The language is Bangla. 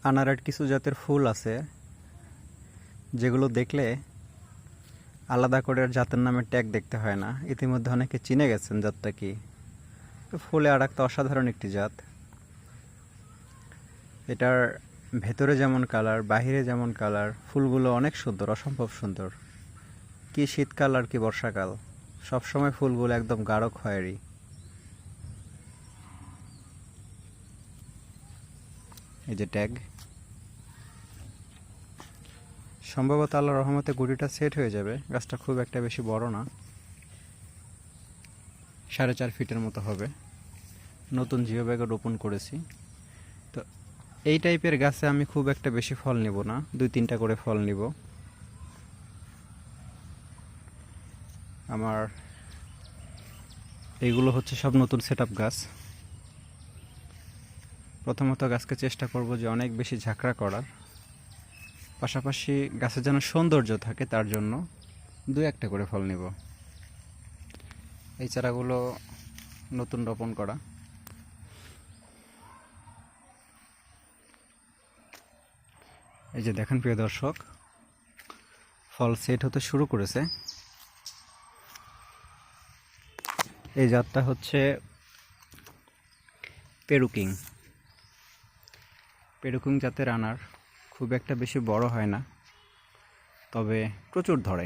আনারের কিছু জাতের ফুল আছে যেগুলো দেখলে আলাদা করে জাতের নামে ট্যাগ দেখতে হয় না। ইতিমধ্যে অনেকে চিনে গেছেন জাতটা কি। ফুলে আর একটা অসাধারণ একটি জাত। এটার ভেতরে যেমন কালার, বাহিরে যেমন কালার, ফুলগুলো অনেক সুন্দর, অসম্ভব সুন্দর। কি শীতকাল আর কি বর্ষাকাল, সবসময় ফুলগুলো একদম গাঢ় খয়েরি। এই যে ট্যাগ, সম্ভবত আল্লাহর রহমতে গুটিটা সেট হয়ে যাবে। গাছটা খুব একটা বেশি বড় না, 4.5 ফিটের মতো হবে। নতুন জিও ব্যাগে রোপণ করেছি। তো এই টাইপের গাছে আমি খুব একটা বেশি ফল নিব না, 2-3টা করে ফল নিব। আমার এইগুলো হচ্ছে সব নতুন সেটআপ গাছ। প্রথমত গাছকে চেষ্টা করব যে অনেক বেশি ঝাঁকড়া করার, পাশাপাশি গাছের যেন সৌন্দর্য থাকে, তার জন্য 2-1টা করে ফল নিব। এই চারাগুলো নতুন রোপণ করা। এই যে দেখেন প্রিয় দর্শক, ফল সেট হতে শুরু করেছে। এই জাতটা হচ্ছে পেরুকিং। জাতের আনার খুব একটা বেশি বড় হয় না, তবে প্রচুর ধরে।